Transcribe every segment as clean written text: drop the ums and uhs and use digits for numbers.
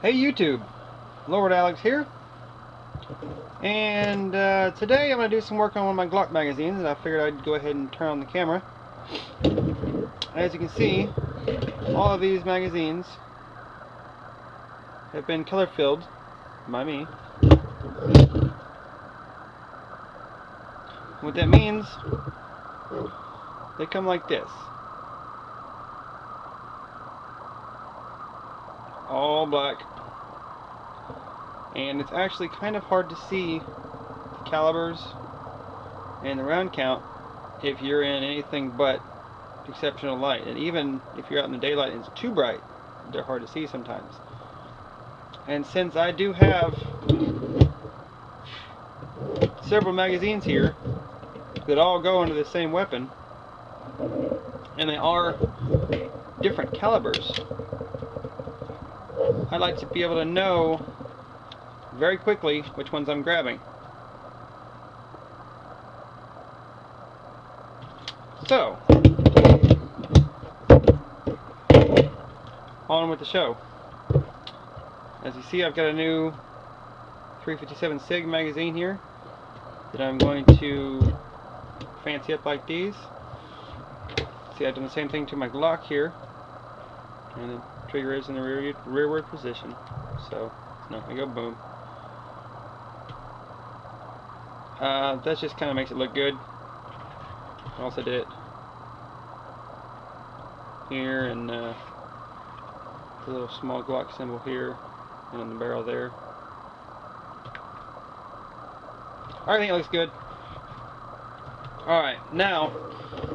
Hey YouTube, Lord Alex here, and today I'm going to do some work on one of my Glock magazines, and I figured I'd go ahead and turn on the camera. As you can see, all of these magazines have been color filled by me. What that means, they come like this, all black, and it's actually kind of hard to see the calibers and the round count if you're in anything but exceptional light, and even if you're out in the daylight and it's too bright, they're hard to see sometimes. And since I do have several magazines here that all go into the same weapon, and they are different calibers, I like to be able to know very quickly which ones I'm grabbing. So, on with the show. As you see, I've got a new 357 SIG magazine here that I'm going to fancy up like these. See, I've done the same thing to my Glock here, and the trigger is in the rearward position, so it's not going to go boom. That just kind of makes it look good. I also did it here, and the little small Glock symbol here, and on the barrel there. I think it looks good. Alright, now,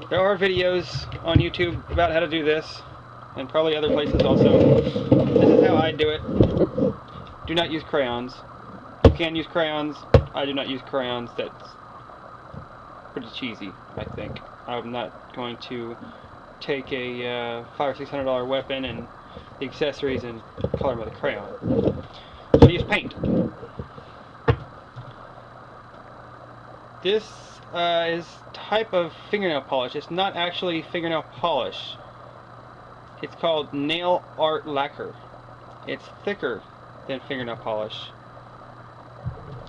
there are videos on YouTube about how to do this, and probably other places also. This is how I do it. Do not use crayons. You can use crayons. I do not use crayons. That's pretty cheesy, I think. I'm not going to take a $500 or $600 weapon and the accessories and color them with a crayon. So I use paint. This is type of fingernail polish. It's not actually fingernail polish. It's called nail art lacquer. It's thicker than fingernail polish,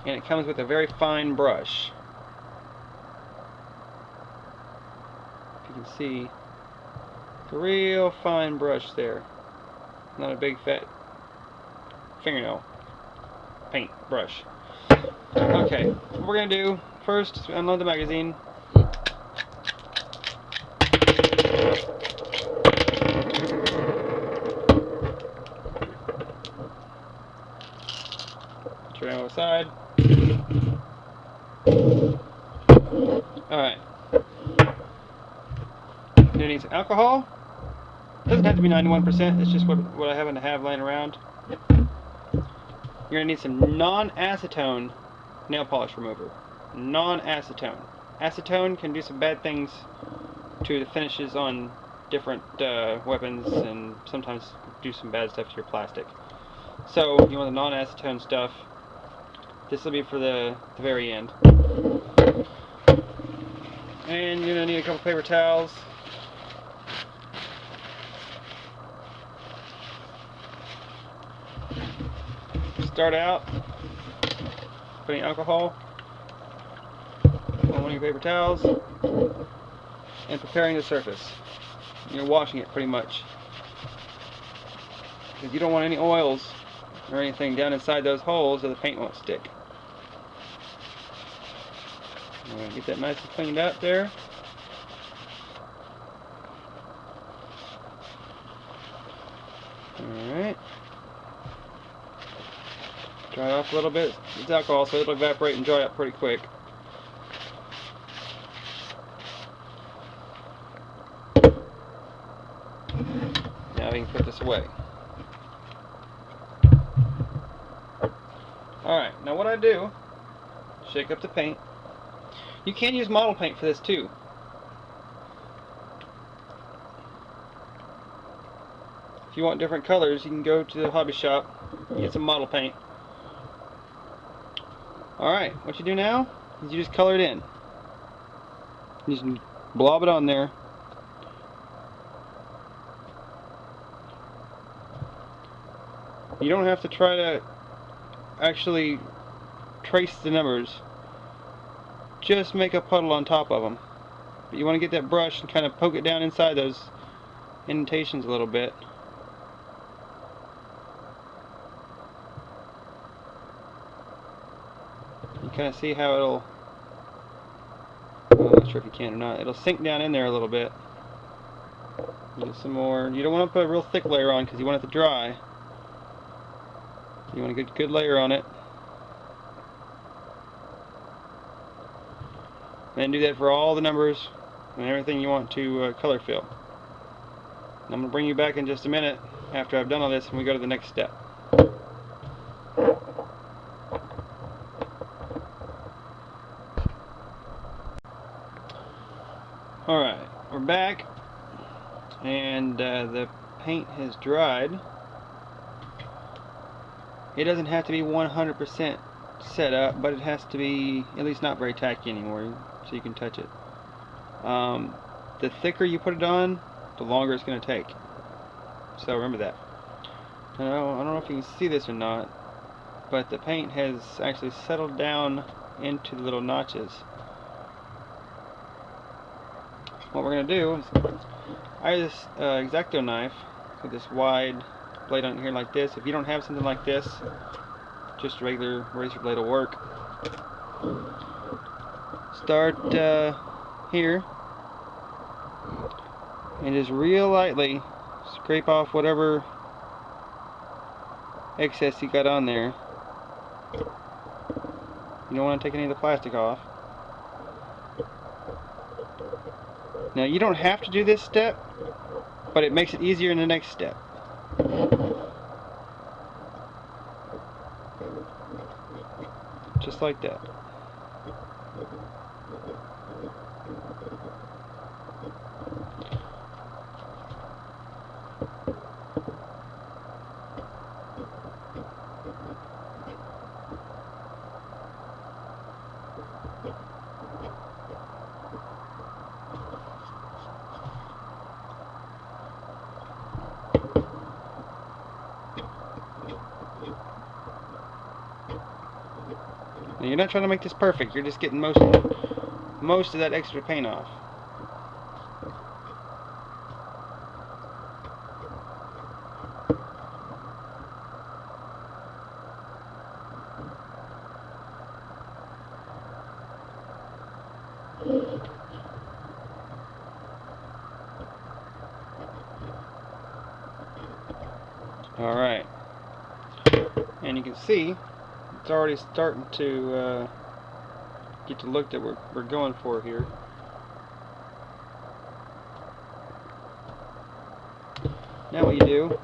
and it comes with a very fine brush. If you can see, it's a real fine brush there. Not a big fat fingernail paint brush. Okay, what we're going to do first is unload the magazine. Turn it aside. Alright. You're going to need some alcohol. It doesn't have to be 91%, it's just what I happen to have laying around. You're going to need some non-acetone nail polish remover. Non-acetone. Acetone can do some bad things to the finishes on different weapons, and sometimes do some bad stuff to your plastic. So you want the non-acetone stuff. This will be for the very end. And you're going to need a couple paper towels. Start out putting alcohol on one of your paper towels and preparing the surface. You're washing it pretty much, because you don't want any oils or anything down inside those holes so the paint won't stick. I'm going to get that nice and cleaned out there. Alright. Dry it off a little bit. It's alcohol, so it'll evaporate and dry up pretty quick. Now we can put this away. Alright, now what I do, shake up the paint. You can use model paint for this too. If you want different colors, you can go to the hobby shop and get some model paint. Alright, what you do now is you just color it in. You just blob it on there. You don't have to try to actually trace the numbers. Just make a puddle on top of them. But you want to get that brush and kind of poke it down inside those indentations a little bit. You kind of see how it'll, well, I'm not sure if you can or not, it'll sink down in there a little bit. Get some more. You don't want to put a real thick layer on because you want it to dry. You want a good layer on it. And do that for all the numbers and everything you want to color fill. And I'm going to bring you back in just a minute after I've done all this and we go to the next step. Alright, we're back and the paint has dried. It doesn't have to be 100% set up, but it has to be at least not very tacky anymore so you can touch it. The thicker you put it on, the longer it's going to take. So remember that. Now, I don't know if you can see this or not, but the paint has actually settled down into the little notches. What we're going to do is, I have this X-Acto knife with this wide blade on here like this. If you don't have something like this, just a regular razor blade will work. Start here and just real lightly scrape off whatever excess you got on there. You don't want to take any of the plastic off. Now you don't have to do this step, but it makes it easier in the next step. Just like that. Now you're not trying to make this perfect, you're just getting most of that extra paint off. Alright, and you can see it's already starting to get the look that we're going for here. Now what you do,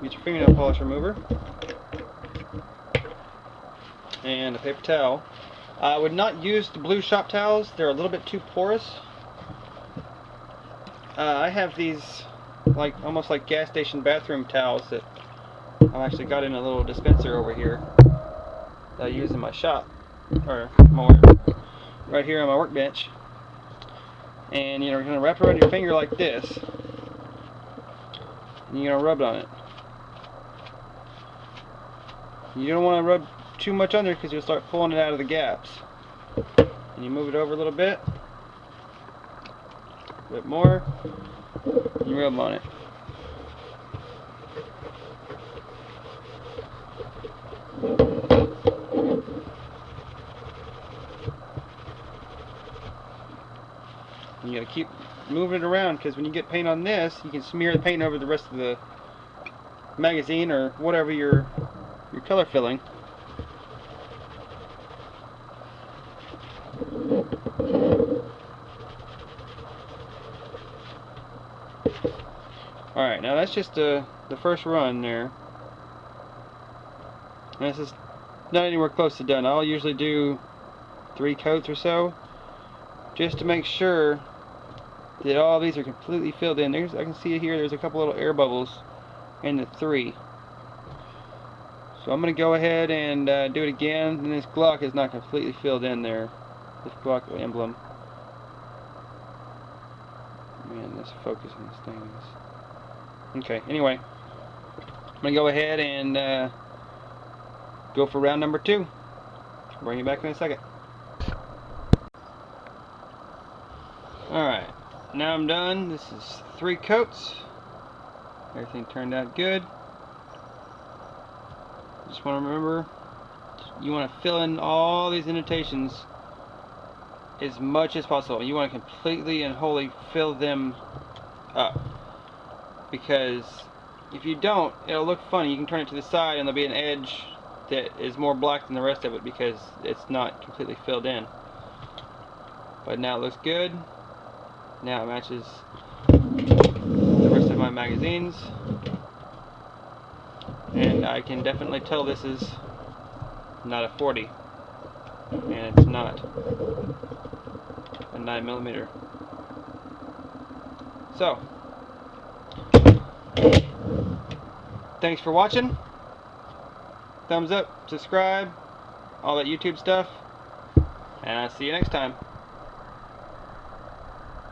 get your fingernail polish remover and a paper towel. I would not use the blue shop towels, they're a little bit too porous. I have these almost like gas station bathroom towels that I've actually got in a little dispenser over here that I use in my shop, or more right here on my workbench. And you're going to wrap it around your finger like this, and you're going to rub it on it. You don't want to rub too much on there because you'll start pulling it out of the gaps. And you move it over a little bit more, and you rub on it. You gotta keep moving it around because when you get paint on this, you can smear the paint over the rest of the magazine or whatever you're color filling. Alright, now that's just the first run there. And this is not anywhere close to done. I'll usually do 3 coats or so, just to make sure that all these are completely filled in. I can see here there's a couple little air bubbles in the 3. So I'm going to go ahead and do it again. And this Glock is not completely filled in there. This Glock emblem. Man, this focus on this thing is... Okay, anyway, I'm going to go ahead and go for round number 2. Bring you back in a second. Alright, now I'm done. This is 3 coats. Everything turned out good. Just want to remember, you want to fill in all these indentations as much as possible. You want to completely and wholly fill them up, because if you don't, it'll look funny. You can turn it to the side and there'll be an edge that is more black than the rest of it because it's not completely filled in. But now it looks good. Now it matches the rest of my magazines, and I can definitely tell this is not a 40, and it's not a 9mm. So, thanks for watching. Thumbs up, subscribe, all that YouTube stuff, and I'll see you next time.